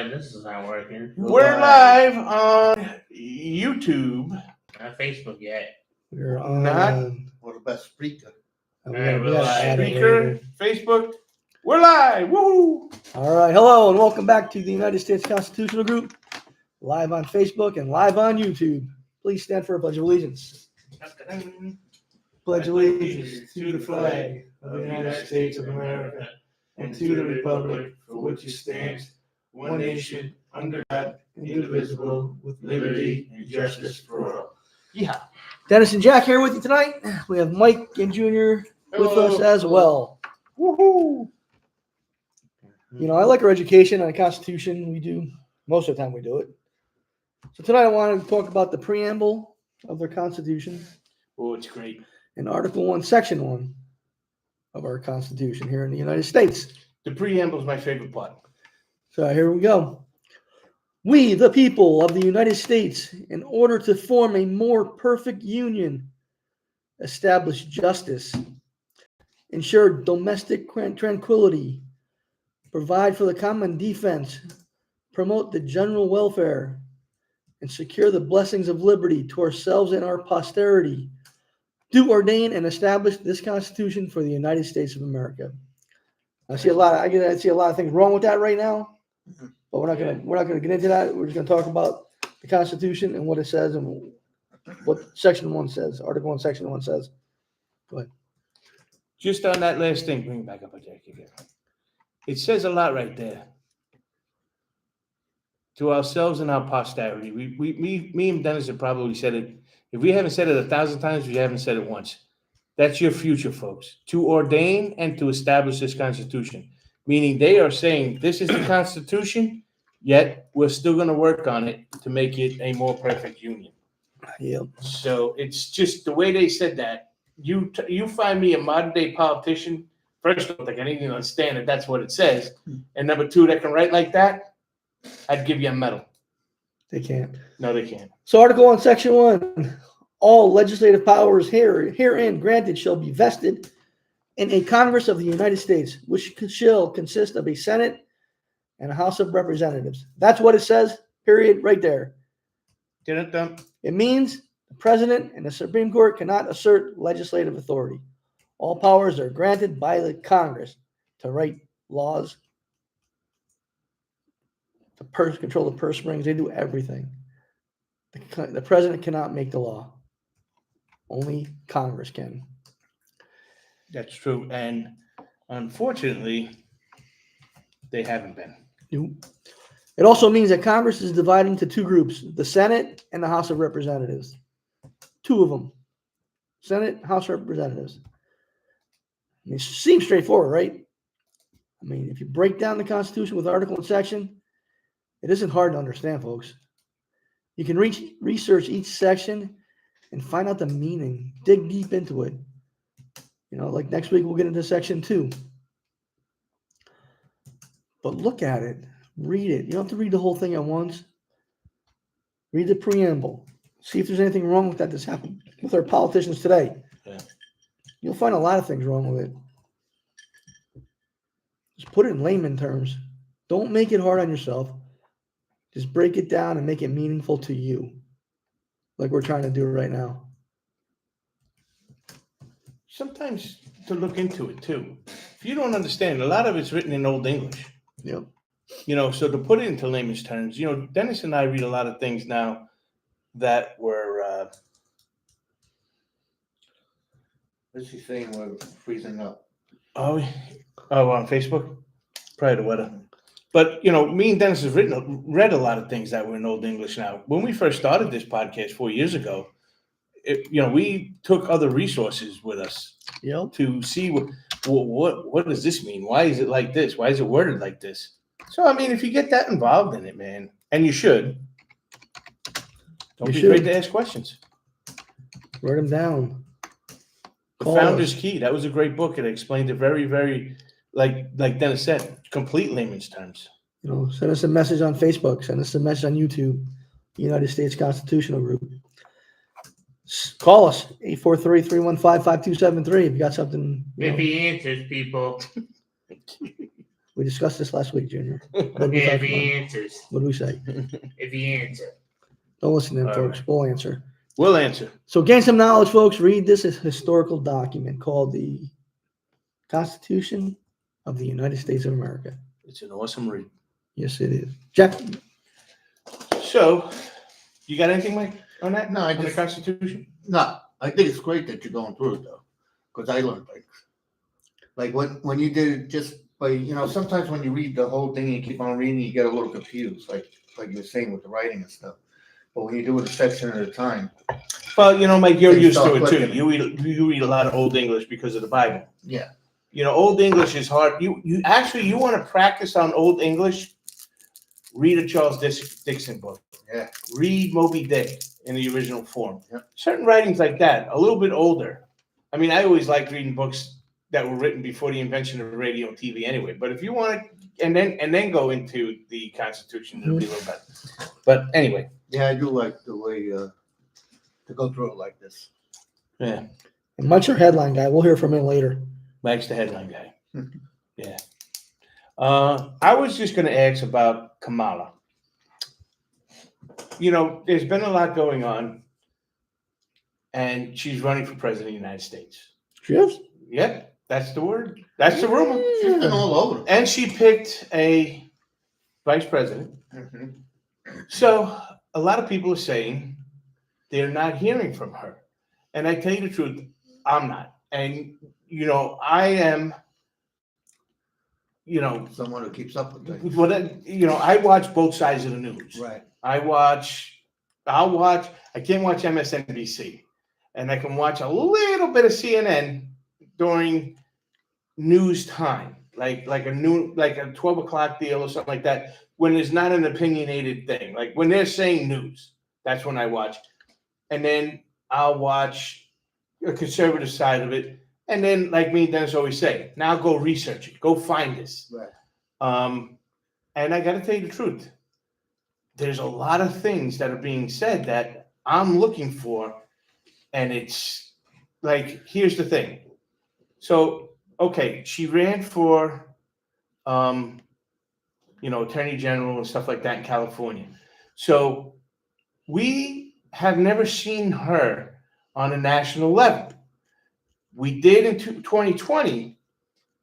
what? This is not working. We're live on YouTube. Not Facebook yet. We're on. Not Or the best speaker. We gotta add it Speaker, later. Facebook. We're live. Woo! All right. Hello and welcome back to the United States Constitutional Group, live on Facebook and live on YouTube. Please stand for a pledge of allegiance. Pledge allegiance to the flag of the United States of America and to the republic for which it stands, one nation, under God, indivisible, with liberty and justice for all. Yeah. Dennis and Jack here with you tonight. We have Mike and Junior with us as well. Woohoo! You know, I like our education on the Constitution. We do. Most of the time we do it. So tonight I wanted to talk about the preamble of their Constitution Oh, it's great. and Article 1, Section 1 of our Constitution here in the United States. The preamble is my favorite part. So here we go. We, the people of the United States, in order to form a more perfect union, establish justice, ensure domestic tranquility, provide for the common defense, promote the general welfare, and secure the blessings of liberty to ourselves and our posterity, do ordain and establish this Constitution for the United States of America. I see a lot of things wrong with that right now, but we're not gonna get into that. We're just gonna talk about the Constitution and what it says and what Section 1 says, Article 1, Section 1 says. Go ahead. Just on that last thing, bring it back up a Jack again. It says a lot right there. To ourselves and our posterity. Me and Dennis have probably said it. If we haven't said it 1,000 times, we haven't said it once. That's your future, folks. To ordain and to establish this Constitution. Meaning they are saying this is the Constitution, yet we're still going to work on it to make it a more perfect union. Yep. So it's just the way they said that. You find me a modern day politician, first of all, I can even understand that that's what it says. And number two, that can write like that, I'd give you a medal. They can't. No, they can't. So Article 1, Section 1, all legislative powers herein granted shall be vested in a Congress of the United States, which shall consist of a Senate and a House of Representatives. That's what it says, period, right there. Get it done. It means the President and the Supreme Court cannot assert legislative authority. All powers are granted by the Congress to write laws, to control the purse strings. They do everything. The President cannot make the law. Only Congress can. That's true. And unfortunately, they haven't been. Nope. It also means that Congress is divided into two groups, the Senate and the House of Representatives. Two of them. Senate, House of Representatives. I mean, it seems straightforward, right? I mean, if you break down the Constitution with article and section, it isn't hard to understand, folks. You can research each section and find out the meaning, dig deep into it. You know, like next week we'll get into section 2. But look at it, read it. You don't have to read the whole thing at once. Read the preamble. See if there's anything wrong with that that's happened with our politicians today. Yeah. You'll find a lot of things wrong with it. Just put it in layman terms. Don't make it hard on yourself. Just break it down and make it meaningful to you, like we're trying to do right now. Sometimes to look into it too. If you don't understand, a lot of it's written in Old English. Yep. You know, so to put it into layman's terms, you know, Dennis and I read a lot of things now that were. What's he saying? We're freezing up. On Facebook? Probably the weather. But, you know, me and Dennis have read a lot of things that were in Old English now. When we first started this podcast 4 years ago, we took other resources with us to see what does this mean? Why is it like this? Why is it worded like this? So, I mean, if you get that involved in it, man, and you should, don't be afraid to ask questions. Write them down. The Founder's Key. That was a great book. It explained it very, very, like Dennis said, complete layman's terms. You know, send us a message on Facebook. Send us a message on YouTube. United States Constitutional Group. Call us 843-315-5273 if you got something. If he answers, people. We discussed this last week, Junior. What did we Yeah, talk if he about? answers. What did we say? If he answers. Don't listen to him, All folks. right. We'll answer. We'll answer. So gain some knowledge, folks. Read this historical document called the Constitution of the United States of America. It's an awesome read. Yes, it is. Jack, So, you got anything, Mike, on that? No, I On the just, Constitution? no, I think it's great that you're going through it though, because I learned things. Like when you did it just by, sometimes when you read the whole thing and you keep on reading, you get a little confused, like you were saying with the writing and stuff. But when you do it a section at a time, Well, Mike, you're Things used to start it too. clicking. You read a lot of Old English because of the Bible. yeah, Old English is hard. You want to practice on Old English. Read a Charles Dixon book. yeah, Read Moby Dick in the original form. Yep. Certain writings like that, a little bit older. I mean, I always liked reading books that were written before the invention of radio and TV anyway. But if you want to, and then go into the Constitution, it'll be a little better. But anyway. yeah, I do like the way to go through it like this. Yeah. and Mike's our headline guy. We'll hear from him later. Mike's the headline guy. Yeah. I was just going to ask about Kamala. There's been a lot going on, and she's running for president of the United States. She is? Yep, that's the word. That's the rumor. She's been all over. And she picked a vice president. Mhm. So a lot of people are saying they're not hearing from her. And I tell you the truth, I'm not. And, I am, Someone who keeps up with things. I watch both sides of the news. Right. I can't watch MSNBC. And I can watch a little bit of CNN during news time, like a 12 o'clock deal or something like that, when there's not an opinionated thing. Like when they're saying news, that's when I watch. And then I'll watch a conservative side of it. And then, like me and Dennis always say, now go research it. Go find this. Right. And I got to tell you the truth. There's a lot of things that are being said that I'm looking for. And it's like, here's the thing. So, okay, she ran for, attorney general and stuff like that in California. So we have never seen her on a national level. We did in 2020.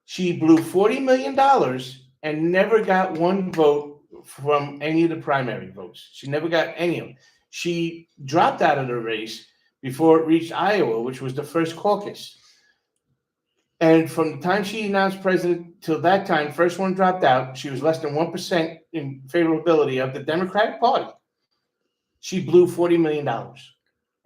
She blew $40 million and never got one vote from any of the primary votes. She never got any of them. She dropped out of the race before it reached Iowa, which was the first caucus. And from the time she announced president till that time, first one dropped out. She was less than 1% in favorability of the Democratic Party. She blew $40 million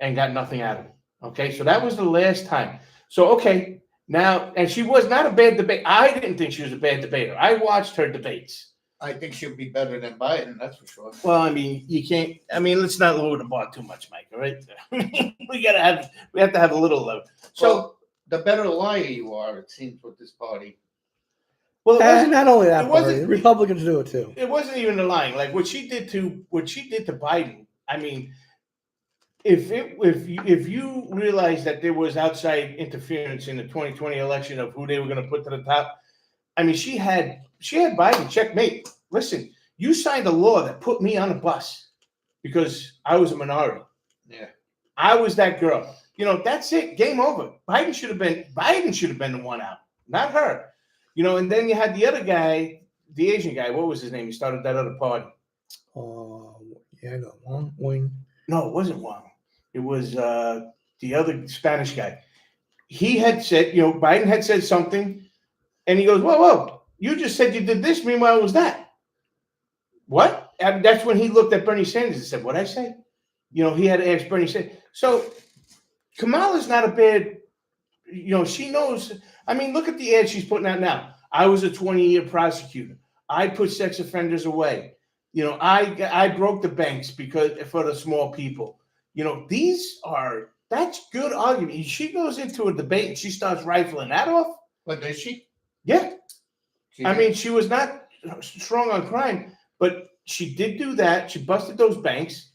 and got nothing out of it. Okay, so that was the last time. So, okay, now, and she was not a bad debate. I didn't think she was a bad debater. I watched her debates. I think she'll be better than Biden, that's for sure. Well, I mean, you can't. I mean, let's not lower the bar too much, Mike. All right, we have to have a little love. So, So the better liar you are, it seems, with this party. well, it wasn't, Not only that, it part, wasn't- the Republicans do it too. it wasn't even the lying. Like what she did to Biden. I mean, if you realize that there was outside interference in the 2020 election of who they were going to put to the top, I mean, she had Biden checkmate. Listen, you signed a law that put me on a bus because I was a minority. Yeah. I was that girl. That's it. Game over. Biden should have been the one out, not her. And then you had the other guy, the Asian guy. What was his name? He started that other party. Yeah, I know. Wong Wing. No, it wasn't Wang. It was the other Spanish guy. He had said, Biden had said something, and he goes, whoa, you just said you did this. Meanwhile, it was that. What? And that's when he looked at Bernie Sanders and said, what'd I say? He had to ask Bernie Sanders. So Kamala's not a bad, she knows. I mean, look at the ad she's putting out now. I was a 20-year prosecutor. I put sex offenders away. I broke the banks for the small people. That's good argument. She goes into a debate and she starts rifling that off. But does she? Yeah. I mean, she was not strong on crime, but she did do that. She busted those banks.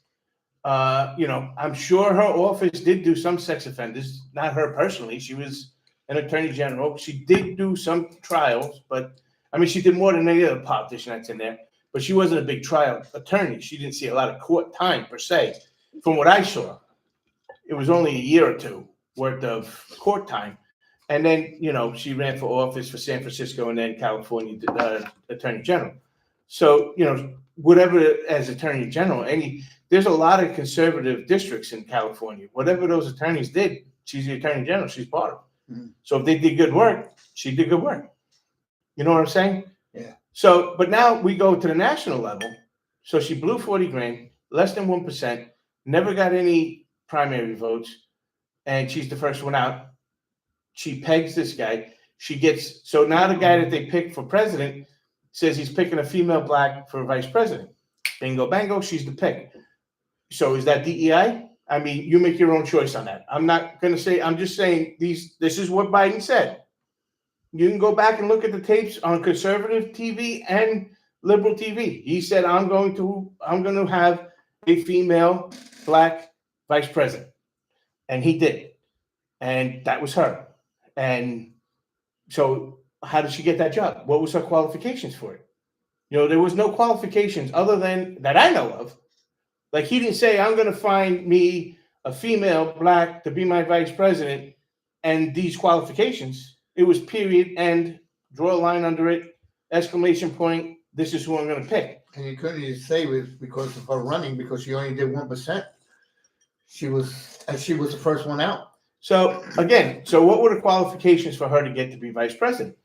I'm sure her office did do some sex offenders, not her personally. She was an attorney general. She did do some trials, but I mean, she did more than any other politician that's in there, but she wasn't a big trial attorney. She didn't see a lot of court time per se. From what I saw, it was only a year or two worth of court time. And then, she ran for office for San Francisco and then California Attorney General. So, whatever as Attorney General, there's a lot of conservative districts in California. Whatever those attorneys did, she's the Attorney General, she's part of it. Mm-hmm. So if they did good work, she did good work. You know what I'm saying? Yeah. So, but now we go to the national level. So she blew 40 grand, less than 1%, never got any primary votes, and she's the first one out. She pegs this guy. So now the guy that they picked for president says he's picking a female black for vice president. Bingo, bango, she's the pick. So is that DEI? I mean, you make your own choice on that. I'm not going to say, I'm just saying this is what Biden said. You can go back and look at the tapes on conservative TV and liberal TV. He said, I'm going to have a female black vice president. And he did. And that was her. And so how did she get that job? What was her qualifications for it? There was no qualifications other than that I know of. Like, he didn't say, I'm going to find me a female black to be my vice president and these qualifications. It was period, end, draw a line under it, exclamation point, this is who I'm going to pick. And you couldn't even say it was because of her running, because she only did 1%. She was the first one out. So, again, what were the qualifications for her to get to be vice president?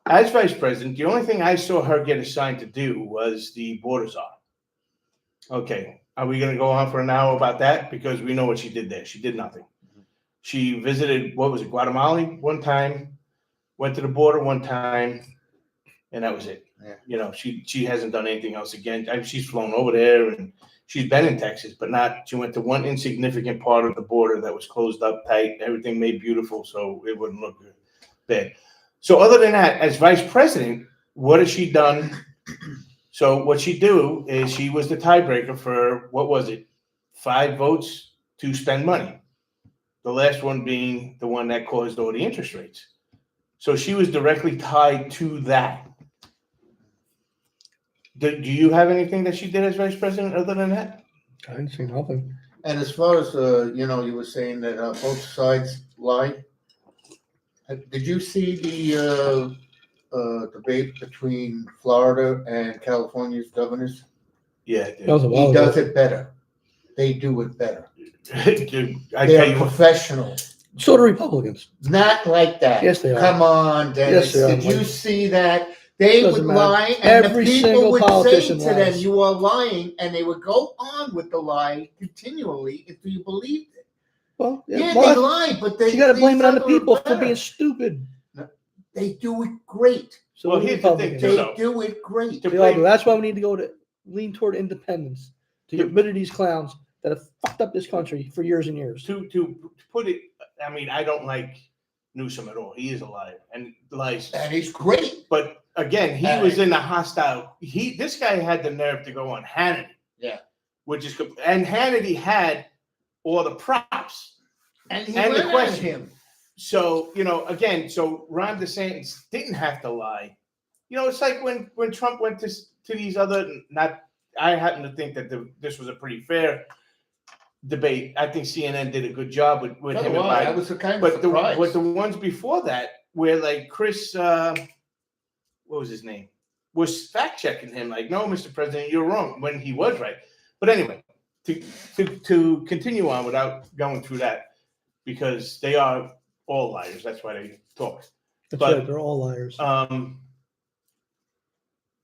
As vice president, the only thing I saw her get assigned to do was the border czar. Okay, are we going to go on for an hour about that? Because we know what she did there. She did nothing. She visited, Guatemala one time, went to the border one time, and that was it. Yeah. She hasn't done anything else again. She's flown over there and she's been in Texas, but she went to one insignificant part of the border that was closed up tight, everything made beautiful, so it wouldn't look bad. So other than that, as vice president, what has she done? So what she do is she was the tiebreaker for, 5 votes to spend money. The last one being the one that caused all the interest rates. So she was directly tied to that. Do you have anything that she did as vice president other than that? I didn't see nothing. And as far as, you were saying that both sides lied. Did you see the debate between Florida and California's governors? Yeah. That was a while He ago. does it better. They do it better. Dude, They're professional. So do Republicans. Not like that. Yes, they are. Come on, Dennis. Yes, they are, Did you Mike. see that? They Doesn't would matter. lie, and Every the people single would say politician to them, lies. "You are lying," and they would go on with the lie continually until you believed it. Well, Yeah, well, they lied, but they. you got to blame it on the these people other for being better. stupid. They do it great. So Well, do here's the thing, Republicans. too. They So- do it great. To They all do. blame- That's why we need to lean toward independence to get rid of these clowns that have fucked up this country for years and years. To put it, I mean, I don't like Newsom at all. He is a liar and lies. And he's great. But again, he was in a hostile. This guy had the nerve to go on Hannity. Yeah. And Hannity had all the props. And he And the went at question. him. So, again, Ron DeSantis didn't have to lie. It's like when Trump went to these other, I happen to think that this was a pretty fair debate. I think CNN did a good job with him and I Biden. was kind of But surprised. the ones before that, where like Chris, what was his name, was fact checking him, like, no, Mr. President, you're wrong, when he was right. But anyway, to continue on without going through that, because they are all liars. That's why they talk. That's But- right. They're all liars.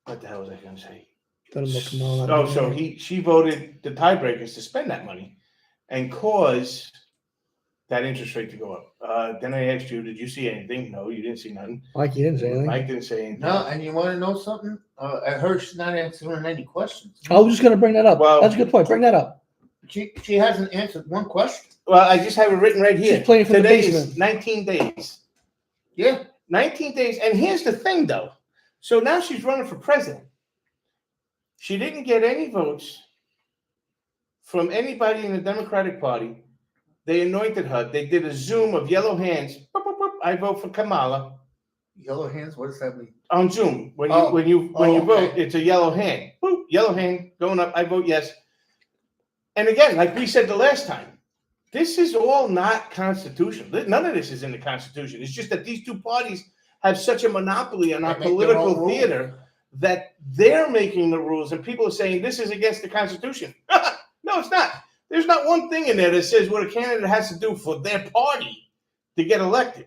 What the hell was I going to say? Let 'em look them all up. So she voted the tiebreakers to spend that money and cause that interest rate to go up. Then I asked you, did you see anything? No, you didn't see nothing. Mike, you didn't say anything. Mike didn't say anything. No, and you want to know something? I heard she's not answering any questions. I was just going to bring that up. Well- That's a good point. Bring that up. She hasn't answered one question. Well, I just have it written right here. She's playing from the Today is basement. 19 days. Yeah. 19 days. And here's the thing, though. So now she's running for president. She didn't get any votes from anybody in the Democratic Party. They anointed her. They did a Zoom of yellow hands. Boop, boop, boop. I vote for Kamala. Yellow hands. What does that mean? On Zoom, when you Oh. when you Oh, vote, okay. it's a yellow hand. Boop, yellow hand going up. I vote yes. And again, like we said the last time, this is all not constitutional. None of this is in the Constitution. It's just that these two parties have such a monopoly on our They make their own political rules. theater that they're making the rules, and people are saying this is against the Constitution. No, it's not. There's not one thing in there that says what a candidate has to do for their party to get elected.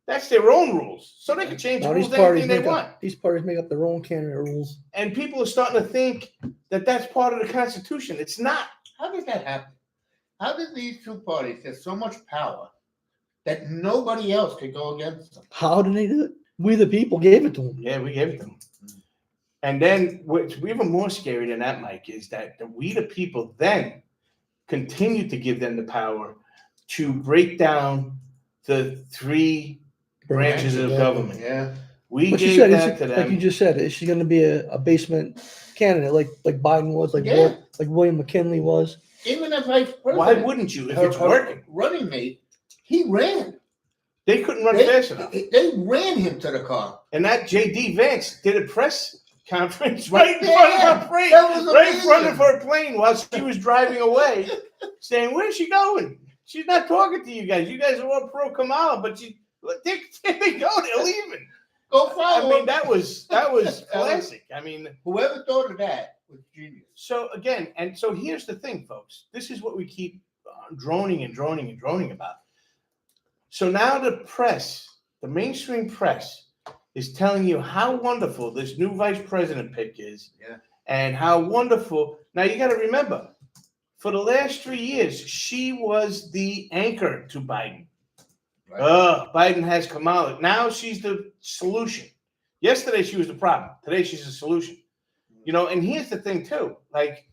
That's their own rules, so they can change the Now, rules anything they want. these parties make up their own candidate rules. And people are starting to think that that's part of the Constitution. It's not. How did that happen? How did these two parties get so much power that nobody else could go against them? How did they do it? We the people gave it to them. Yeah, we gave it to them. And then what's even more scary than that, Mike, is that we the people then continue to give them the power to break down the three branches of government. Yeah. We But you gave said, that to like them. you just said, is she going to be a basement candidate like Biden was, like Yeah. like William McKinley was? Even if vice president. Why wouldn't you if it's her working? running mate, he ran. They couldn't run fast enough. They ran him to the car. And that J.D. Vance did a press conference right in Yeah, front of her plane, that was right in front amazing. of her plane while she was driving away, saying, "Where's she going? She's not talking to you guys. You guys are all pro Kamala, but there they go. They're leaving." Go follow I mean, him. that was classic. I mean, Whoever thought of that was genius. so again, and so here's the thing, folks. This is what we keep droning about. So now the press, the mainstream press, is telling you how wonderful this new vice president pick is. Yeah. And how wonderful. Now you got to remember, for the last 3 years, she was the anchor to Biden. Right. Biden has Kamala. Now she's the solution. Yesterday she was the problem. Today she's the solution. You know, and here's the thing too. Like,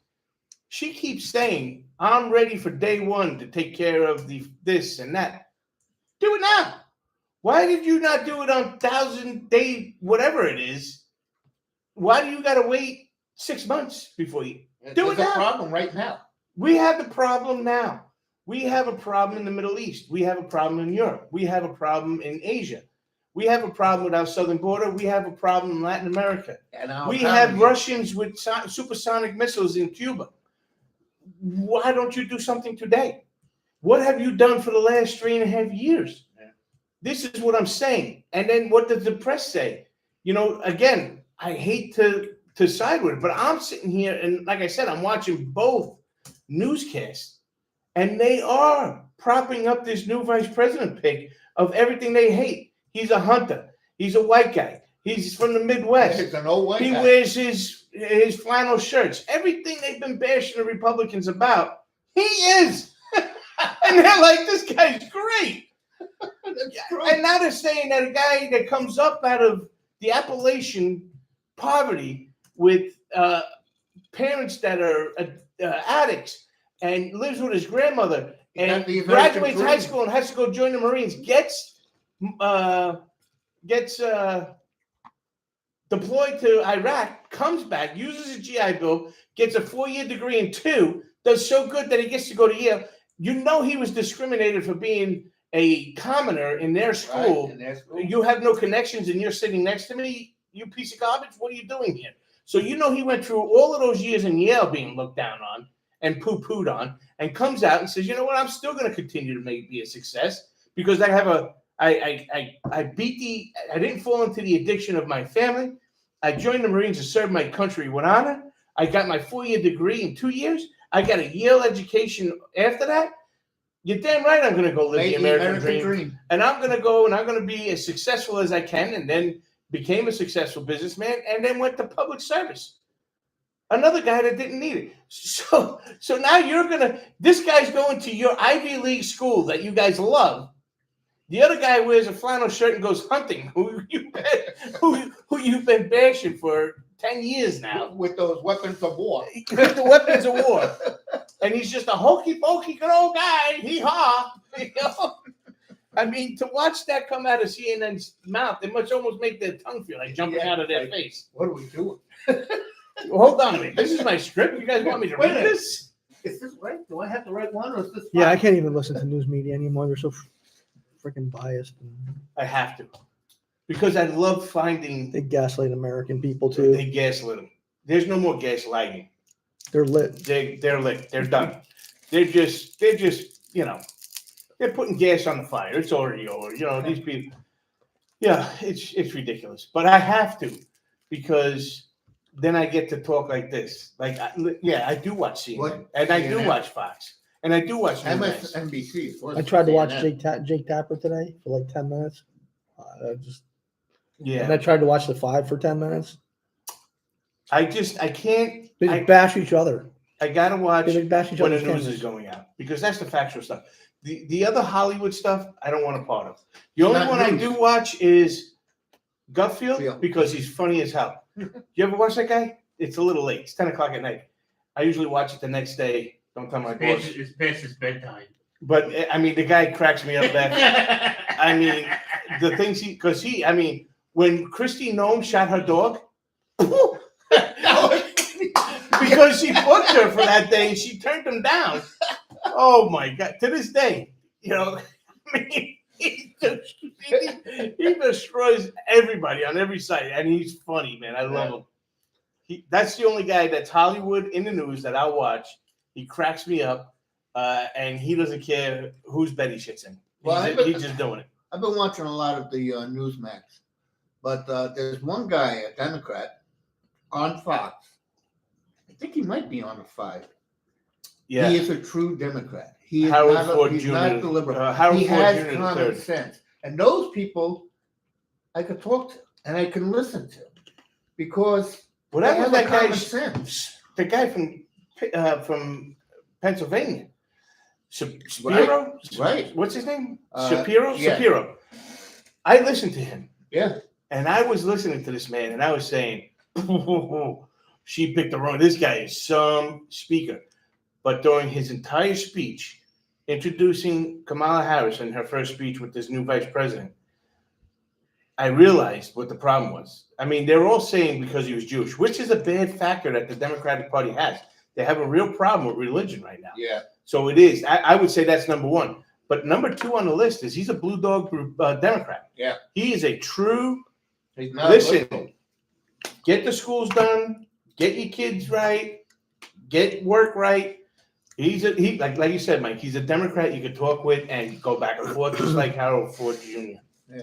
she keeps saying, "I'm ready for day one to take care of this and that." Do it now. Why did you not do it on 1,000 day, whatever it is? Why do you got to wait 6 months before you do it There's now? a problem right now. We have the problem now. We have a problem in the Middle East. We have a problem in Europe. We have a problem in Asia. We have a problem with our southern border. We have a problem in Latin America. And our We economy- have Russians with supersonic missiles in Cuba. Why don't you do something today? What have you done for the last 3.5 years? Yeah. This is what I'm saying. And then what does the press say? You know, again, I hate to side with it, but I'm sitting here and, like I said, I'm watching both newscasts, and they are propping up this new vice president pick of everything they hate. He's a hunter. He's a white guy. He's from the Midwest. It's an old white He guy. wears his flannel shirts. Everything they've been bashing the Republicans about, he is. And they're like, this guy's great. That's true. And now they're saying that a guy that comes up out of the Appalachian poverty with parents that are addicts and lives with his grandmother and the American graduates dream. high school and has to go join the Marines, gets deployed to Iraq, comes back, uses a GI Bill, gets a 4-year degree in 2, does so good that he gets to go to Yale. You know he was discriminated for being a commoner in their school. Right, in their school. You have no connections and you're sitting next to me, you piece of garbage. What are you doing here? So you know he went through all of those years in Yale being looked down on and poo-pooed on, and comes out and says, you know what, I'm still going to continue to be a success because I have I didn't fall into the addiction of my family. I joined the Marines to serve my country with honor. I got my 4-year degree in 2 years. I got a Yale education after that. You're damn right I'm going to go live the American dream. And I'm going to go and I'm going to be as successful as I can, and then became a successful businessman and then went to public service. Another guy that didn't need it. So now this guy's going to your Ivy League school that you guys love. The other guy wears a flannel shirt and goes hunting, who you've been bashing for 10 years now. With those weapons of war. With the weapons of war. And he's just a hokey pokey good old guy. Hee-haw. You know? I mean, to watch that come out of CNN's mouth, it must almost make their tongue feel like jumping out of their face. What are we doing? Hold on a minute. This is my script. You guys want me to read this? Is this right? Do I have the right one or is this Yeah, I fine? can't even listen to news media anymore. They're so freaking biased. I have to. because I love finding They gaslight American people too. they gaslit them. There's no more gaslighting. They're lit. They're lit. They're done. They're just they're putting gas on the fire. It's already over. These people. Yeah, it's ridiculous. But I have to, because then I get to talk like this. Like, I do watch CNN, and I do watch Fox, and I do watch MSNBC. I tried to watch CNN. Jake Tapper today for like 10 minutes. Yeah. And I tried to watch the 5 for 10 minutes. I can't. They bash each other. I gotta watch They bash each when the other's news cameras. is going out, because that's the factual stuff. The other Hollywood stuff, I don't want a part of. The only Not one I news. do watch is Gutfield, Yeah. because he's funny as hell. You ever watch that guy? It's a little late. It's 10 o'clock at night. I usually watch it the next day. Don't tell my boss. It's past his bedtime. But I mean, the guy cracks me up. That I mean, the things when Christy Nome shot her dog, because she booked her for that day, and she turned him down. Oh my God! To this day, I mean, he destroys everybody on every side, and he's funny, man. I love him. That's the only guy that's Hollywood in the news that I watch. He cracks me up, and he doesn't care whose bed he shits in. He's just doing it. I've been watching a lot of the Newsmax, but there's one guy, a Democrat, on Fox. I think he might be on the 5. Yeah. He is a true Democrat. He is Howard not, Ford he's Jr. not the liberal. Howard He Ford has Jr. the common third. sense. And those people I could talk to and I can listen to, because What they happened have to a that common guy? sense. The guy from Pennsylvania, Shapiro. Right. What's his name? Yeah. Shapiro. I listened to him, Yeah. and I was listening to this man, and I was saying, she picked the wrong. This guy is some speaker. But during his entire speech, introducing Kamala Harris in her first speech with this new vice president, I realized what the problem was. I mean, they're all saying because he was Jewish, which is a bad factor that the Democratic Party has. They have a real problem with religion right now. Yeah. So it is. I would say that's number one. But number 2 on the list is he's a blue dog Democrat. Yeah. He is a true. He's not Listen, liberal. get the schools done, get your kids right, get work right. Like you said, Mike. He's a Democrat you could talk with and go back and forth, just like Harold Ford Jr. Yeah.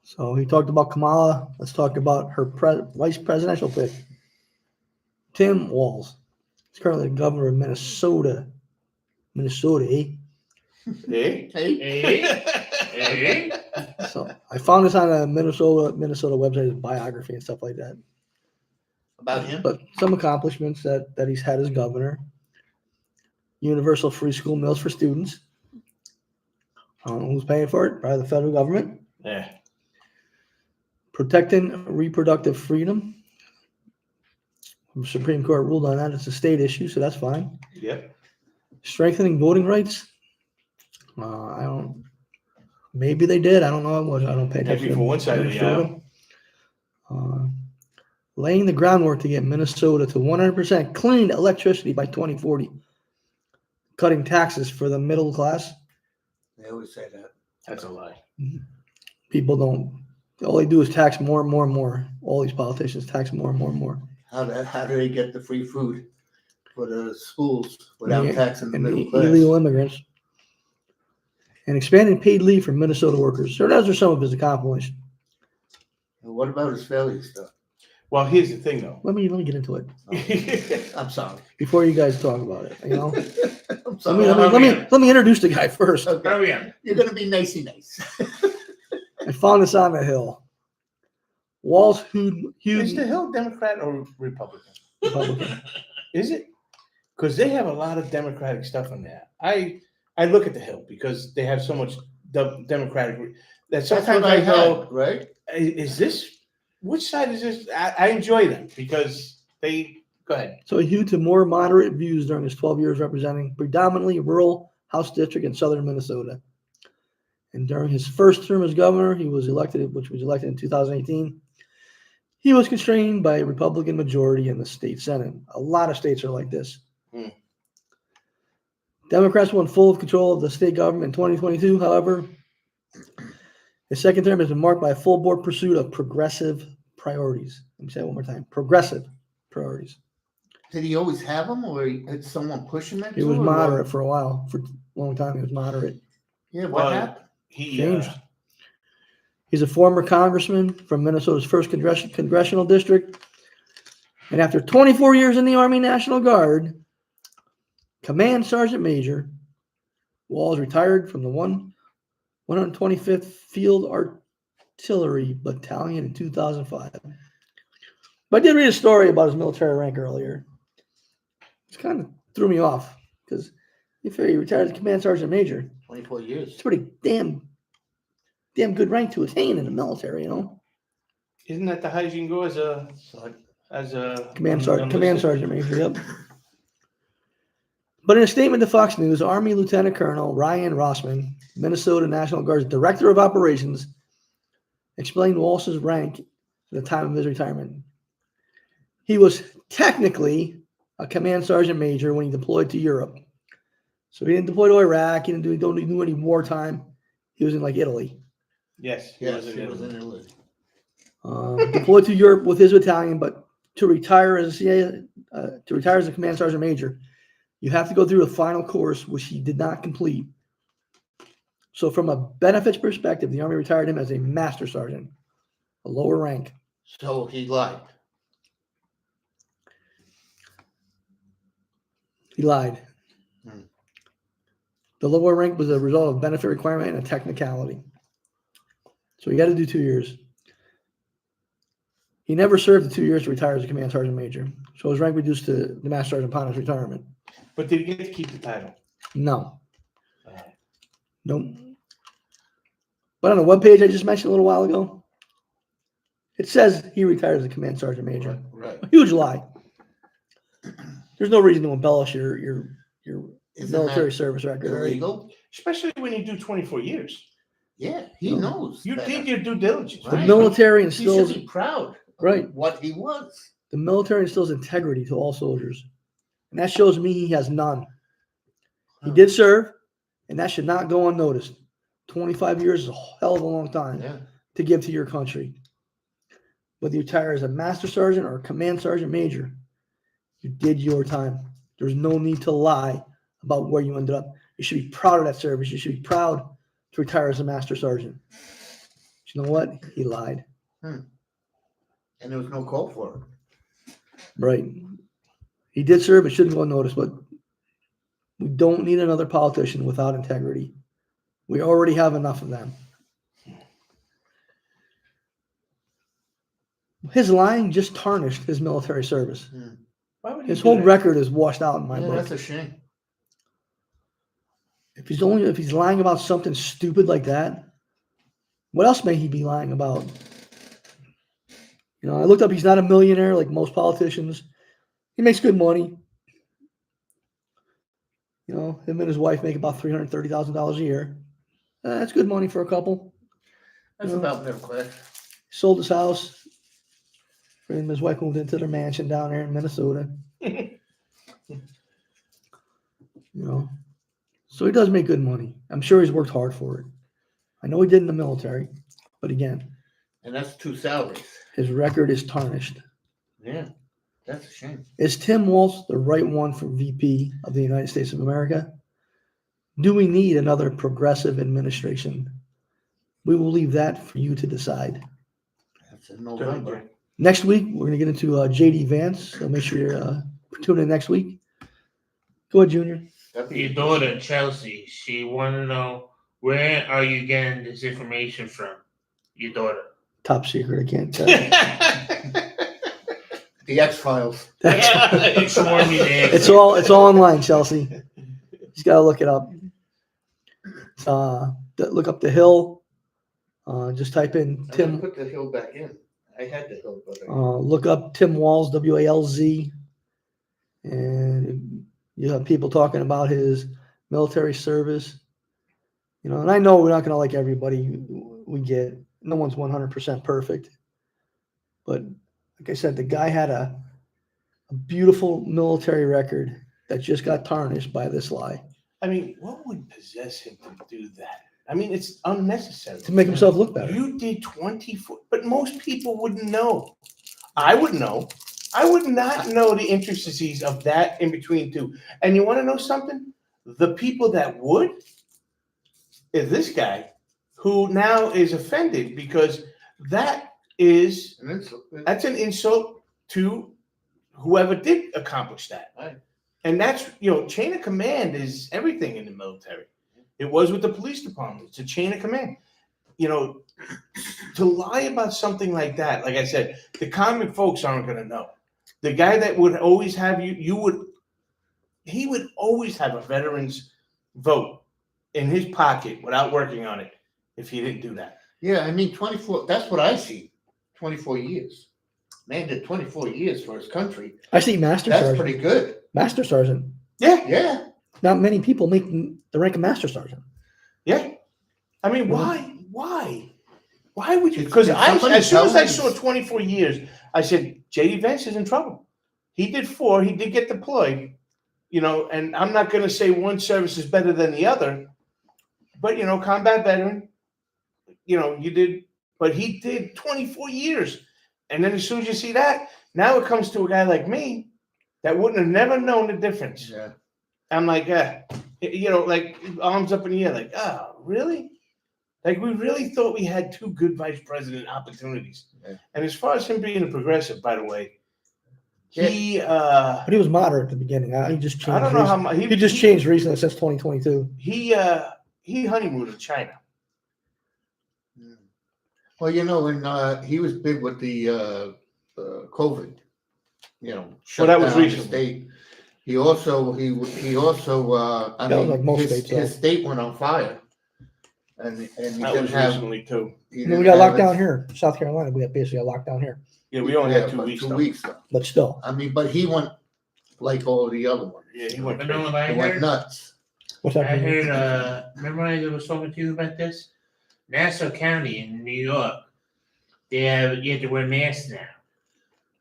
So he talked about Kamala. Let's talk about her vice presidential pick. Tim Walz. He's currently the governor of Minnesota. Minnesota, eh? Hey, Hey. So I found this on a Minnesota website, biography and stuff like that. About him? But some accomplishments that he's had as governor: universal free school meals for students. I don't know who's paying for it. Probably the federal government. Yeah. Protecting reproductive freedom. The Supreme Court ruled on that. It's a state issue, so that's fine. Yep. Strengthening voting rights. I don't. Maybe they did. I don't know. I don't pay attention. Maybe for one side of the aisle. Laying the groundwork to get Minnesota to 100% clean electricity by 2040. Cutting taxes for the middle class. They always say that. That's a lie. People don't. All they do is tax more and more and more. All these politicians tax more and more and more. How do they get the free food for the schools without And taxing the and middle class? illegal immigrants. And expanding paid leave for Minnesota workers. So those are some of his accomplishments. And what about his failure stuff? Well, here's the thing, though. Let me get into it I'm sorry. before you guys talk about it. You know, I'm sorry. let me introduce the guy first. Okay. Hurry up. You're gonna be nicey nice. I found this on the Hill. Walz Is the Hill Democrat or Republican? Republican. Is it? Because they have a lot of Democratic stuff in there. I look at the Hill because they have so much Democratic that That's sometimes what I go, had, right? is this? Which side is this? I enjoy them because they go ahead. So he hewed to more moderate views during his 12 years representing predominantly rural House District in southern Minnesota. And during his first term as governor, which was elected in 2018, he was constrained by a Republican majority in the state Senate. A lot of states are like this. Democrats won full control of the state government in 2022, however, His second term has been marked by a full board pursuit of progressive priorities. Let me say it one more time. Progressive priorities. Did he always have them, or did someone push him into He was it, or moderate what? for a while. For a long time, he was moderate. Yeah, what Well, happened? He Changed. He's a former congressman from Minnesota's first congressional district. And after 24 years in the Army National Guard, Command Sergeant Major Walz retired from the 125th Field Artillery Battalion in 2005. But I did read a story about his military rank earlier. It kind of threw me off because if he retired as Command Sergeant Major, 24 years. it's a pretty damn good rank to attain in the military, you know. Isn't that the highest you can go as a Command enlisted? Sergeant Major, yep. But in a statement to Fox News, Army Lieutenant Colonel Ryan Rossman, Minnesota National Guard's Director of Operations, explained Walz's rank at the time of his retirement. He was technically a Command Sergeant Major when he deployed to Europe. So he didn't deploy to Iraq. He didn't do any wartime. He was in like Italy. Yes, he Yes, was in he was Italy. in Italy. Deployed to Europe with his battalion, but to retire as a Command Sergeant Major, you have to go through a final course, which he did not complete. So from a benefits perspective, the Army retired him as a Master Sergeant, a lower rank. So he lied. He lied. Hmm. The lower rank was a result of benefit requirement and a technicality. So he got to do 2 years. He never served the 2 years to retire as a Command Sergeant Major. So his rank reduced to the Master Sergeant upon his retirement. But did he get to keep the title? No. Nope. But on the webpage I just mentioned a little while ago, it says he retired as a Command Sergeant Major. Right. A huge lie. There's no reason to embellish your Isn't military that service record. Right? illegal? Especially when you do 24 years. Yeah, he No. knows. You better. did your due diligence. The Right. military He should instills be proud of Right. what he was. the military instills integrity to all soldiers, and that shows me he has none. He Huh. did serve, and that should not go unnoticed. 25 years is a hell of a long time Yeah. to give to your country. Whether you retire as a Master Sergeant or a Command Sergeant Major, you did your time. There's no need to lie about where you ended up. You should be proud of that service. You should be proud to retire as a Master Sergeant. But you know what? He lied. And there was no call for it. Right. He did serve. It shouldn't go unnoticed, but we don't need another politician without integrity. We already have enough of them. His lying just tarnished his military service. Why would he His do whole that? record is washed out in my Yeah, book. that's a shame. If he's lying about something stupid like that, what else may he be lying about? You know, I looked up. He's not a millionaire like most politicians. He makes good money. You know, him and his wife make about $330,000 a year. That's good money for a couple. That's Yeah. about middle class. He sold his house. Him and his wife moved into their mansion down there in Minnesota. You know, so he does make good money. I'm sure he's worked hard for it. I know he did in the military, but again, And that's 2 salaries. his record is tarnished. Yeah, that's a shame. Is Tim Walz the right one for VP of the United States of America? Do we need another progressive administration? We will leave that for you to decide. That's in November. Jack. Next week, we're going to get into JD Vance, so make sure you're tuning in next week. Go ahead, Junior. That'd be Your daughter, Chelsea, she want to know, where are you getting this information from? Your daughter. Top secret, I can't tell you. the X-Files. It's warm you there. It's all online, Chelsea. Just gotta look it up. Look up The Hill. Just type in I Tim. didn't put the hill back in. I had the hill, but Look up Tim Walz, WALZ, and you have people talking about his military service. You know, and I know we're not gonna like everybody we get. No one's 100% perfect, but like I said, the guy had a beautiful military record that just got tarnished by this lie. I mean, what would possess him to do that? I mean, it's unnecessary. To make himself look better. You did 24, but most people wouldn't know. I would know. I would not know the intricacies of that in between two. And you want to know something? The people that would is this guy who now is offended because that's an insult to whoever did accomplish that. Right. And that's, chain of command is everything in the military. It was with the police department. It's a chain of command. To lie about something like that, like I said, the common folks aren't going to know. The guy that would always have he would always have a veteran's vote in his pocket without working on it if he didn't do that. Yeah, I mean, 24, that's what I see. 24 years. Man did 24 years for his country. I see Master That's Sergeant. pretty good. Master Sergeant. Yeah, Yeah. Not many people make the rank of Master Sergeant. yeah. I mean, why? Why would you? Did Because somebody as soon as tell I him? saw 24 years, I said, J.D. Vance is in trouble. He did 4. He did get deployed, and I'm not going to say one service is better than the other, but, combat veteran, you did, but he did 24 years. And then as soon as you see that, now it comes to a guy like me that wouldn't have never known the difference. Yeah. I'm like, like arms up in the air, like, really? Like, we really thought we had 2 good vice president opportunities. Yeah. And as far as him being a progressive, by the way, he, But he was moderate at the beginning. He just changed. I don't know how much, He just changed recently since 2022. he honeymooned in China. Well, when he was big with the COVID, Well, that was shut down the recently. state. He also, I That was mean, like most his, states, though. his state went on fire. And he That didn't was have. recently, too. he I mean, we didn't got have locked his- down here, South Carolina. We got basically a lockdown here, Yeah, we only had 2 but weeks. 2 though. weeks though. but still. I mean, but he went like all the other ones. Yeah, he went But no, crazy. I He went heard, nuts. What's I that? heard, remember I was talking to you about this? Nassau County in New York, you have to wear masks now.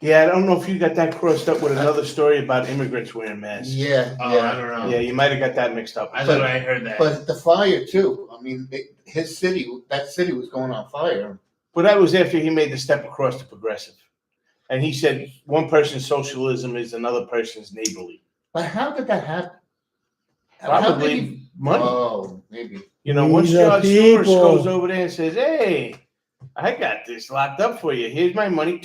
Yeah, I don't know if you got that crossed up with another story about immigrants wearing masks. Yeah, Oh, I yeah. don't know. Yeah, you might have got that mixed up. I thought I heard that. But the fire too. I mean, his city, that city was going on fire. But that was after he made the step across to progressive. And he said one person's socialism is another person's neighborly. But how did that happen? How did Probably he- money. Oh, maybe. Once We the George Soros people. goes over there and says, hey, I got this locked up for you. Here's my money.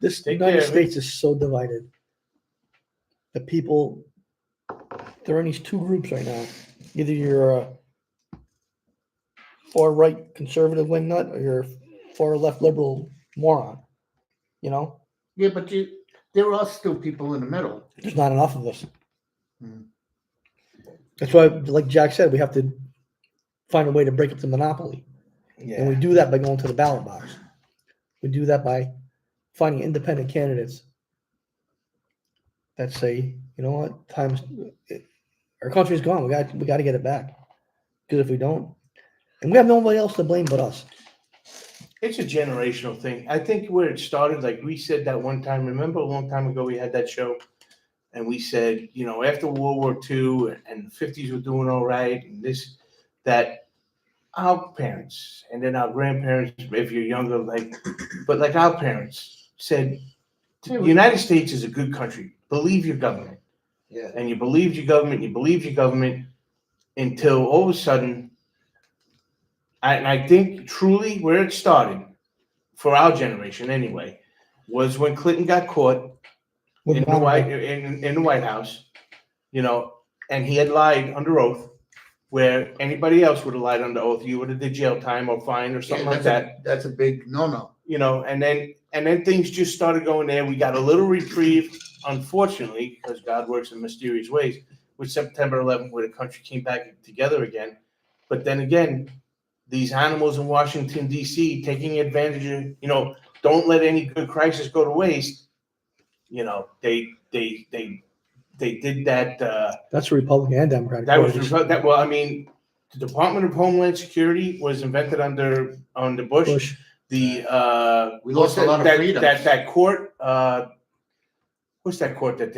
This Take United care of it. States is so divided. The people, they're in these 2 groups right now. Either you're a far right conservative wingnut or you're a far left liberal moron. Yeah, but there are still people in the middle. There's not enough of us. Hmm. That's why, like Jack said, we have to find a way to break up the monopoly. And we Yeah. do that by going to the ballot box. We do that by finding independent candidates that say, you know what, our country's gone. We got to get it back. Because if we don't, and we have nobody else to blame but us. It's a generational thing. I think where it started, like we said that one time, remember a long time ago we had that show? And we said, after World War II and the 50s were doing all right, and that our parents and then our grandparents, if you're younger, but our parents said, the United States is a good country. Believe your government. Yeah. And you believed your government until all of a sudden, and I think truly where it started, for our generation anyway, was when Clinton got caught in the White House, and he had lied under oath, where anybody else would have lied under oath. You would have did jail time or fine or something like that. That's a big no-no. And then things just started going there. We got a little reprieve, unfortunately, because God works in mysterious ways, with September 11th, where the country came back together again. But then again, these animals in Washington, D.C., taking advantage of, don't let any good crisis go to waste. They did that. That's a Republican and Democratic. That was parties. that. Well, I mean, the Department of Homeland Security was invented under Bush. Bush. The We lost a lot of freedoms. That court. What's that court that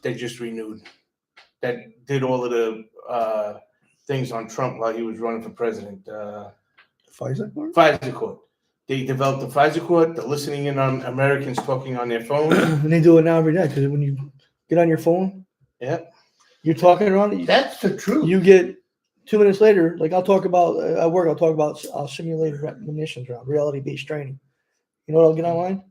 they just renewed? That did all of the things on Trump while he was running for president. Pfizer court? Pfizer court. They developed the Pfizer court. They're listening in on Americans talking on their phones. And they do it now every day because when you get on your phone, Yep. you're talking around it. That's the truth. You get 2 minutes later, like I'll talk about at work. I'll talk about simulated munitions round, reality-based training. You know what I'll get online?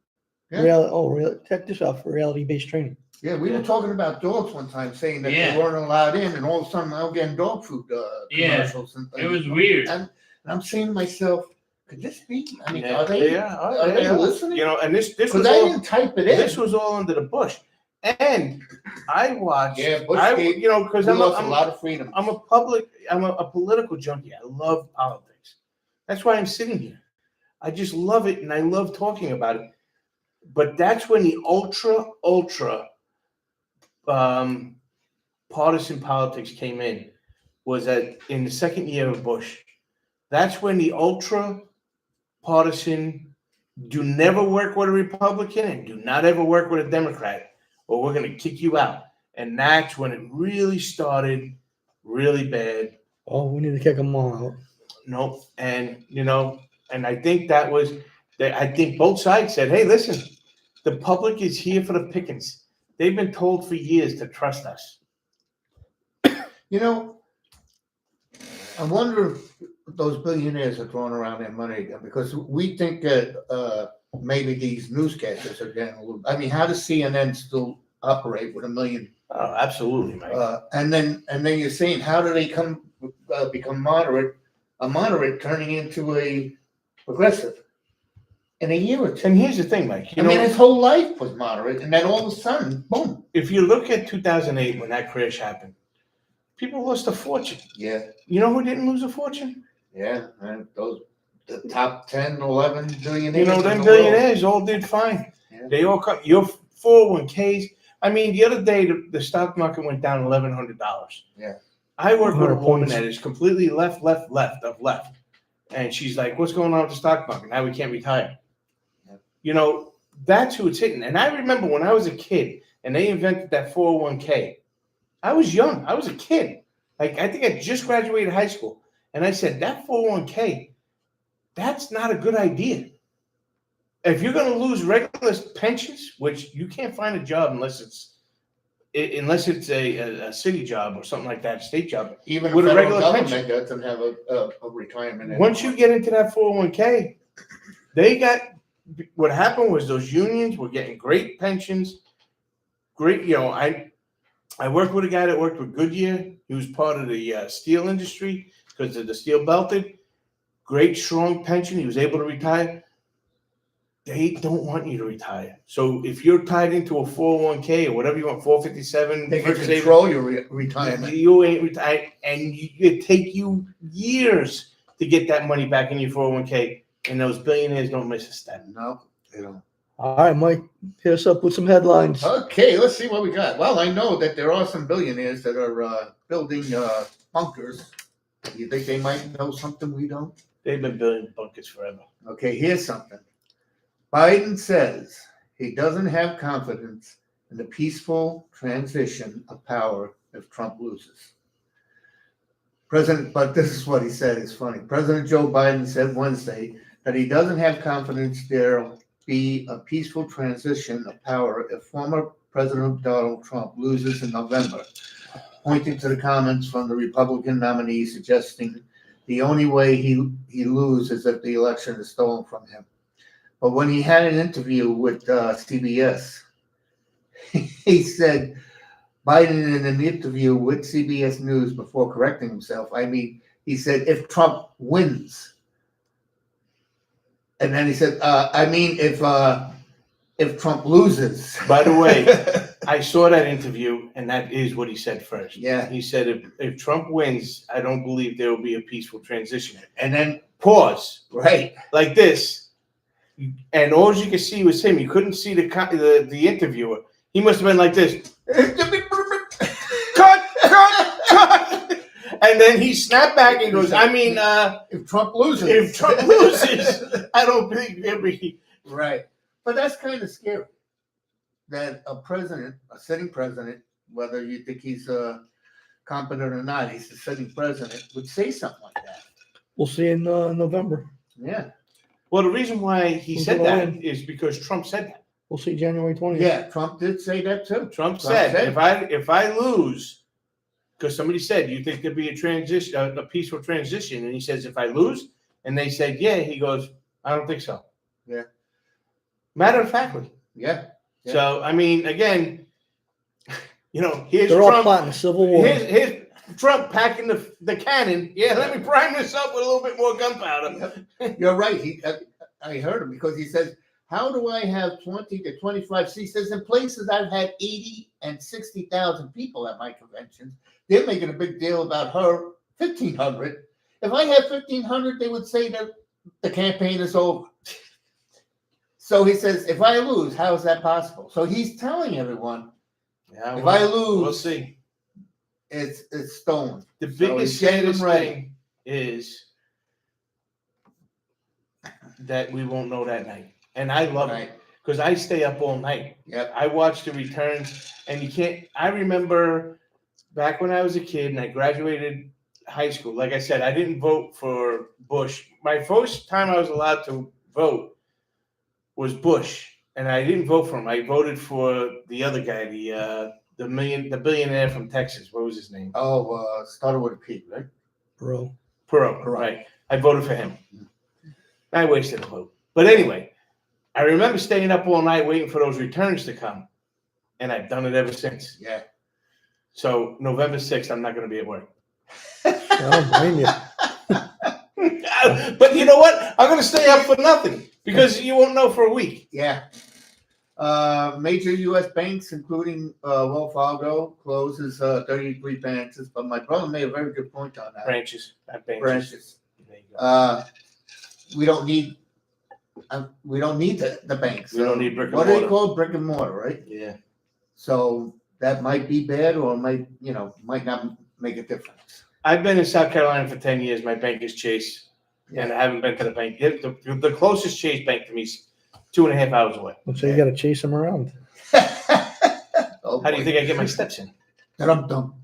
Yeah. Check this out for reality-based training. Yeah, we were talking about dogs one time, saying that Yeah. they weren't allowed in, and all of a sudden I'm getting dog food commercials. And It was weird. And I'm saying to myself, could this be? I mean, Yeah, are they are they listening? You know, and this Because was I all, didn't type it in. this was all under the Bush. And I watched, Bush gave- you know, because we I'm lost a a, lot of freedom. I'm a political junkie. I love politics. That's why I'm sitting here. I just love it, and I love talking about it. But that's when the ultra partisan politics came in, was that in the second year of Bush. That's when the ultra partisan do never work with a Republican and do not ever work with a Democrat, or we're going to kick you out. And that's when it really started really bad. Oh, we need to kick them all out. Nope. And, you know, and I think that was, I think both sides said, hey, listen, the public is here for the pickings. They've been told for years to trust us. You know, I wonder if those billionaires are throwing around their money again, because we think that maybe these newscasters are getting a little. I mean, how does CNN still operate with 1 million? Oh, absolutely, Mike. And then you're saying, how do they become moderate? A moderate turning into a progressive in a year or two. And here's the thing, Mike. I mean, his whole life was moderate, and then all of a sudden, boom. If you look at 2008 when that crash happened, people lost a fortune. Yeah, You know who didn't lose a fortune? yeah. And the top 10, 11 billionaires. You know, in them the world. billionaires all did fine. Yeah. They all cut your 401ks. I mean, the other day the stock market went down $1,100. Yeah. I work with a 100 woman points. that is completely left, and she's like, "What's going on with the stock market? Now we can't retire." Yeah. You know, that's who it's hitting. And I remember when I was a kid and they invented that 401k. I was young. I was a kid. Like, I think I just graduated high school, and I said that 401k, that's not a good idea. If you're going to lose regular pensions, which you can't find a job unless it's a city job or something like that, state job. Even With a a federal regular government doesn't have a retirement. Once you get into that 401k, what happened was those unions were getting great pensions. Great, you know, I worked with a guy that worked with Goodyear. He was part of the steel industry because of the steel belted. Great, strong pension. He was able to retire. They don't want you to retire. So if you're tied into a 401k or whatever you want, 457, they can first savings, control your retirement. you ain't retired, and it take you years to get that money back in your 401k. And those billionaires don't miss a step. No, they don't. All right, Mike, hit us up with some headlines. Okay, let's see what we got. Well, I know that there are some billionaires that are building bunkers. You think they might know something we don't? They've been building bunkers forever. Okay, here's something. Biden says he doesn't have confidence in the peaceful transition of power if Trump loses. But this is what he said, it's funny. President Joe Biden said Wednesday that he doesn't have confidence there'll be a peaceful transition of power if former President Donald Trump loses in November, pointing to the comments from the Republican nominee suggesting the only way he loses is if the election is stolen from him. But when he had an interview with CBS, he said, Biden in an interview with CBS News before correcting himself, he said, if Trump wins. And then he said, if Trump loses. By the way, I saw that interview, and that is what he said first. Yeah. He said, if Trump wins, I don't believe there will be a peaceful transition. And then, Pause. right. Like this. And all you could see was him. You couldn't see the interviewer. He must have been like this. Cut. And then he snapped back and goes, if Trump loses. I don't think there'll be. Right. But that's kind of scary. That a sitting president, whether you think he's competent or not, he's the sitting president, would say something like that. We'll see in November. Yeah. Well, the reason why he Who's said gonna that win? is because Trump said that. We'll see January 20th. Yeah, Trump did say that too. Trump said if I lose, because somebody said, you think there'd be a transition, a peaceful transition, and he says, if I lose, and they said, yeah, he goes, I don't think so. Yeah. Matter of factly. Yeah. Yeah. So I mean, again, here's They're all Trump. plotting a civil war. Here's Trump packing the cannon. Yeah, let me prime this up with a little bit more gunpowder. You're right. I heard him because he says, how do I have 20 to 25 seats? He says, in places I've had 80 and 60,000 people at my conventions, they're making a big deal about her 1,500. If I had 1,500, they would say that the campaign is over. So he says, if I lose, how is that possible? So he's telling everyone, Yeah, if I lose, we'll see. It's stolen. The So biggest he's getting saddest them ready. thing is that we won't know that night. And I love Right. it because I stay up all night. Yep. I watch the returns, and you can't. I remember back when I was a kid and I graduated high school. Like I said, I didn't vote for Bush. My first time I was allowed to vote was Bush, and I didn't vote for him. I voted for the other guy, the billionaire from Texas. What was his name? Oh, started with a P, right? Bro. Perot, right. I voted for him. I wasted a vote. But anyway, I remember staying up all night waiting for those returns to come. And I've done it ever since. Yeah. So November 6th, I'm not going to be at work. I don't blame you. But you know what? I'm going to stay up for nothing because you won't know for a week. Yeah. Major U.S. banks, including Wells Fargo, closes 33 branches. But my brother made a very good point on that. Branches, not benches. Branches. There you go. We don't need the banks. We don't need brick and What do they mortar. call brick and mortar, right? Yeah. So that might be bad, or might not make a difference. I've been in South Carolina for 10 years. My bank is Chase, and I haven't been to the bank. The closest Chase bank to me is 2.5 hours away. So you got to chase them around. Oh, How do you think I get my steps in? Dum.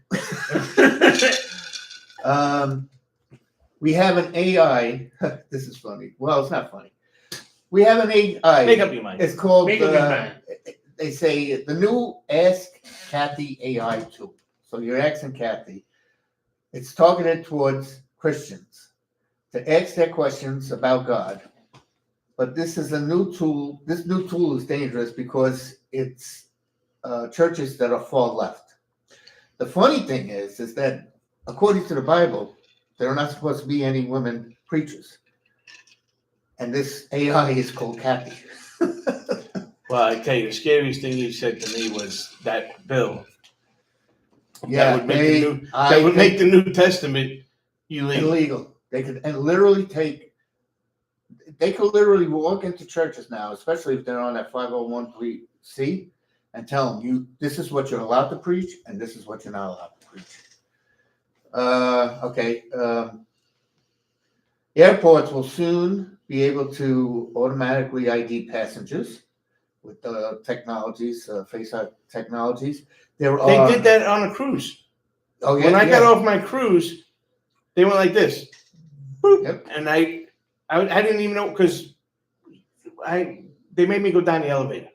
We have an AI. This is funny. Well, it's not funny. We have an AI. Make up your mind. It's called. Make up your mind. They say the new Ask Kathy AI tool. So you're asking Kathy. It's targeted towards Christians to ask their questions about God. But this is a new tool. This new tool is dangerous because it's churches that are far left. The funny thing is that according to the Bible, there are not supposed to be any women preachers. And this AI is called Kathy. Well, I tell you, the scariest thing you said to me was that bill Yeah, that would make the New Testament illegal. They could literally walk into churches now, especially if they're on that 501c, and tell them this is what you're allowed to preach and this is what you're not allowed to preach. Airports will soon be able to automatically ID passengers with technologies, face technologies. They did that on a cruise. Oh yeah. When I got off my cruise, they went like this. Boop. Yep. And I didn't even know because they made me go down the elevator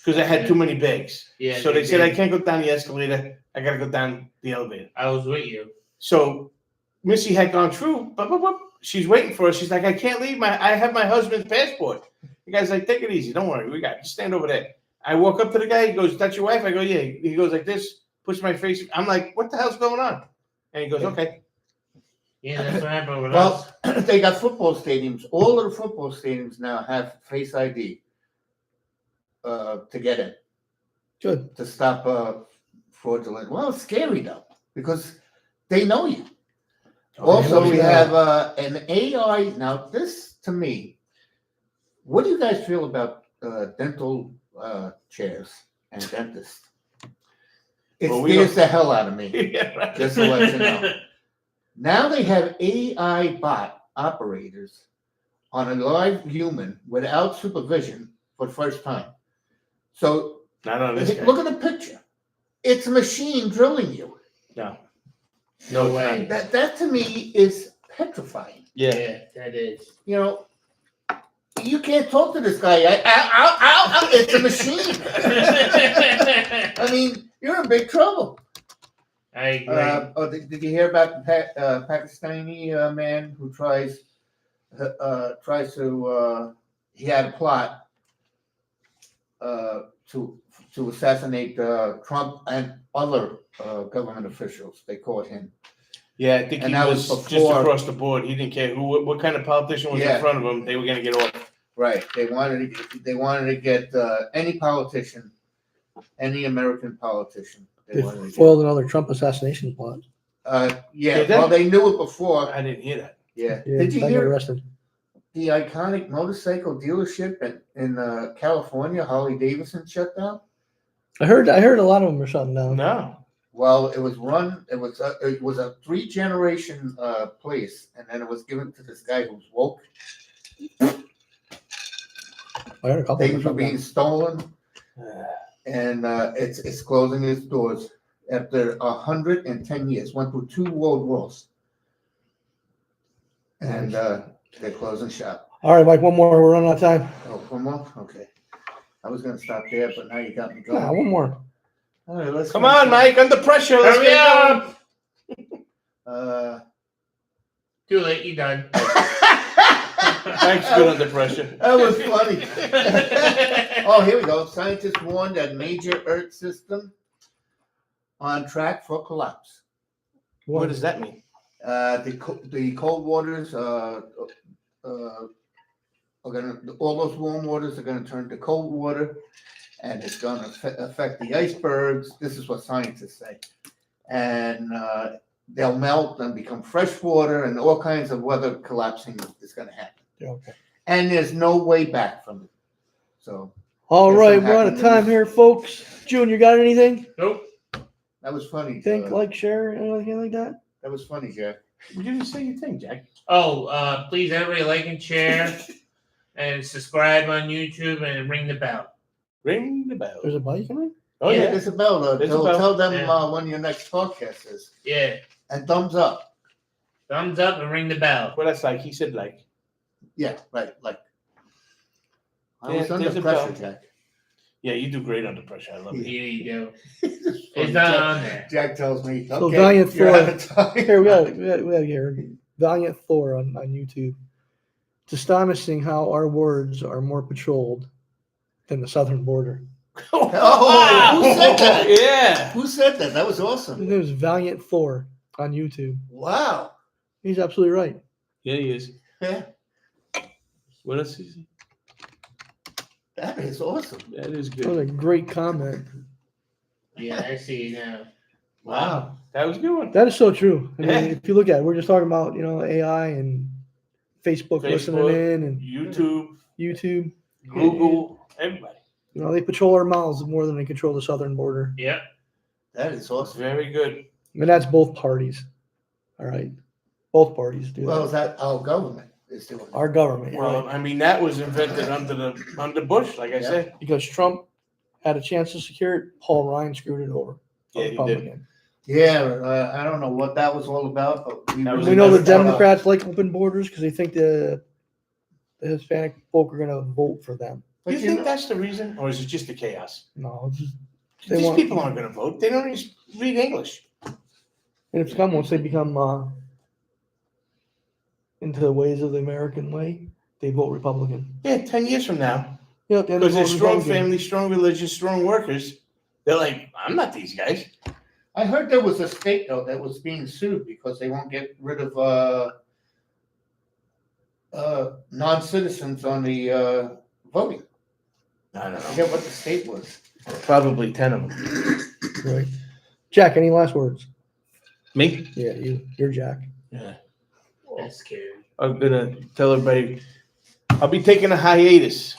because I had too many bags. Yeah. So they said I can't go down the escalator. I got to go down the elevator. I was with you. So Missy had gone through. She's waiting for us. She's like, I can't leave. I have my husband's passport. The guy's like, take it easy. Don't worry. Just stand over there. I walk up to the guy. He goes, that's your wife? I go, yeah. He goes like this, puts my face. I'm like, what the hell's going on? And he goes, okay. Yeah, that's what happened with us. Well, they got football stadiums. All of the football stadiums now have Face ID to get in. Good. To stop fraudulent. Well, it's scary though because they know you. Also, we have an AI. Now, this to me, what do you guys feel about dental chairs and dentists? It scares the hell out of me. Yeah, right. Just to let you know. Now they have AI bot operators on a live human without supervision for the first time. So Not on this guy. look at the picture. It's a machine drilling you. No. No way. That to me is petrifying. Yeah. That is. You know, you can't talk to this guy. It's a machine. I mean, you're in big trouble. I agree. Did you hear about the Pakistani man who tries to? He had a plot to assassinate Trump and other government officials. They caught him. Yeah, I think And he that was was just before- across the board. He didn't care what kind of politician was Yeah. in front of him. They were going to get off. Right. They wanted to get any politician, any American politician. They wanted to foiled another Trump assassination plot. yeah. Did they? Well, they knew it before. I didn't hear that. Yeah. Yeah, Did you I got hear arrested. the iconic motorcycle dealership in California, Harley Davidson, shut down? I heard a lot of them are shutting down. No. Well, it was a 3-generation place, and then it was given to this guy who's woke. I heard a couple of them Things were shut being down. stolen, and it's closing its doors after 110 years. Went through 2 world wars, and they're closing shop. All right, Mike, one more. We're running out of time. Oh, one more? Okay. I was gonna stop there, but now you got me going. Nah, one more. All right, let's Come finish on, it. Mike. Under pressure. Let's Hurry get going. up! Too late. You done. Mike's good under pressure. That was funny. Oh, here we go. Scientists warn that major Earth system on track for collapse. What does that mean? The cold waters are gonna. All those warm waters are gonna turn to cold water, and it's gonna affect the icebergs. This is what scientists say, and they'll melt and become fresh water, and all kinds of weather collapsing is gonna happen. Yeah, okay. And there's no way back from it. So All Yes, right, I'm we're out of happy time with- here, folks. June, you got anything? Nope. that was funny. Think, like, share, anything like that? That was funny, Jack. You didn't say your thing, Jack. Oh, please, everybody like and share, and subscribe on YouTube, and ring the bell. Ring the bell. There's a bike in it? Oh, Yeah. yeah. There's a bell. There's a bell. Tell them Yeah. when your next podcast is. Yeah. And thumbs up. Thumbs up and ring the bell. Well, that's like he said, like. Yeah, right. Like I Yeah, was under there's a pressure, bell. Jack. Yeah, you do great under pressure. I love Here it. you go. It's It's not on there. Jack tells me, So okay, Valiant you're Thor- out of time. Here, we got here. Valiant Thor on YouTube. It's astonishing how our words are more patrolled than the southern border. Oh, who said that? Yeah. Who said that? That was His awesome. name is Valiant Thor on YouTube. Wow. He's absolutely right. Yeah, he is. Yeah, What else is he? that is awesome. That is That was good. a great comment. Yeah, I see you now. Wow. That was a good one. That is so true. I mean, Yeah. if you look at it, we're just talking about, AI and Facebook, listening Facebook, in and YouTube, YouTube. Google, everybody. They patrol our mouths more than they control the southern border. Yep. That is awesome. Very good. And that's both parties. All right. Both parties do Well, that. is that our government is doing? Our government. you're Well, right. I mean, that was invented under Bush, like I Yeah. said. Because Trump had a chance to secure it, Paul Ryan screwed it over. Yeah, he did. Republican. Yeah, I don't know what that was all about, but That was We know the never thought Democrats like open borders because they think the Hispanic folk are going to vote for them. But You you think know- that's the reason, or is it just the chaos? No, it's just, They These want- people aren't going to vote. They don't even read English. and it's come once they become into the ways of the American way, they vote Republican. Yeah, 10 years from now, Yep, and because they they're vote strong Republican. families, strong religion, strong workers. They're like, I'm not these guys. I heard there was a state though that was being sued because they won't get rid of non-citizens on the voting. I don't I know. forget what the state was. Probably 10 of them. Right. Jack, any last words? Me? Yeah, you're Jack. Yeah. That's scary. I'm going to tell everybody I'll be taking a hiatus.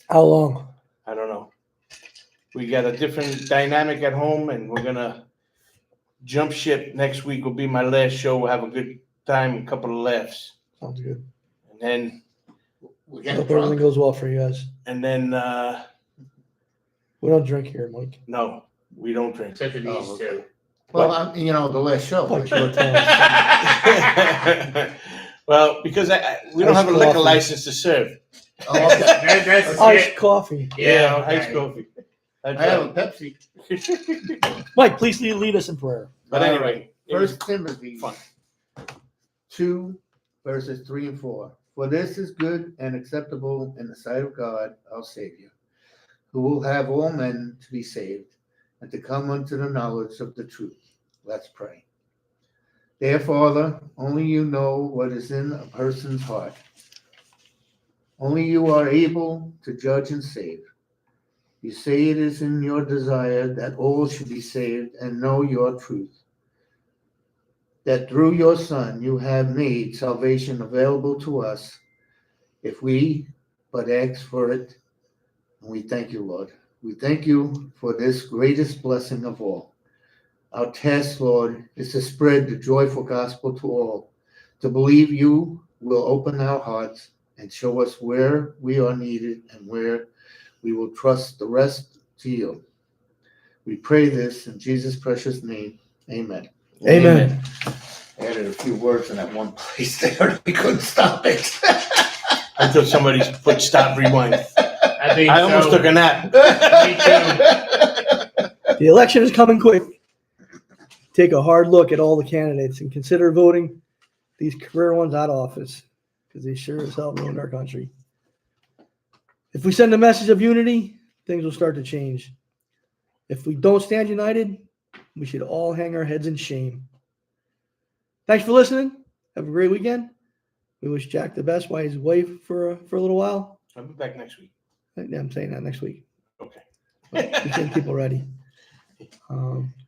How long? I don't know. We got a different dynamic at home, and we're gonna jump ship. Next week will be my last show. We'll have a good time, a couple of laughs, Sounds good. and then We're I getting hope everything drunk. goes well for you guys. We don't drink here, Mike. no, we don't drink. Except for these Oh, okay. two. Well, you know, the last show. Fuck short term. Well, because we don't Iced have a liquor coffee. license to serve. Oh, okay. That's Iced it. coffee. Yeah, okay. iced coffee. That's I have a right. Pepsi. Mike, please lead us in prayer. But All anyway, right. it was 1 Timothy fun. 2, verses 3 and 4. For this is good and acceptable in the sight of God, our Savior, who will have all men to be saved and to come unto the knowledge of the truth. Let's pray. Dear Father, only you know what is in a person's heart. Only you are able to judge and save. You say it is in your desire that all should be saved and know your truth. That through your Son you have made salvation available to us if we but ask for it. And we thank you, Lord. We thank you for this greatest blessing of all. Our task, Lord, is to spread the joyful gospel to all, to believe you will open our hearts and show us where we are needed and where we will trust the rest to you. We pray this in Jesus' precious name. Amen. Amen. I added a few words in that one place there. We couldn't stop it. Until somebody's foot stopped rewind. I think I almost so. took a nap. Me too. The election is coming quick. Take a hard look at all the candidates and consider voting these career ones out of office because they sure as hell ruined our country. If we send a message of unity, things will start to change. If we don't stand united, we should all hang our heads in shame. Thanks for listening. Have a great weekend. We wish Jack the best while he's away for a little while. I'll be back next week. Yeah, I'm saying that next week. Okay. We get people ready.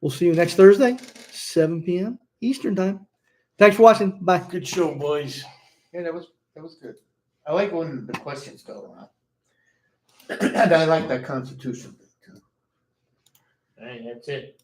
We'll see you next Thursday, 7 p.m. Eastern time. Thanks for watching. Bye. Good show, boys. Yeah, that was good. I like when the questions go around. And I like that Constitution thing too. All right, that's it.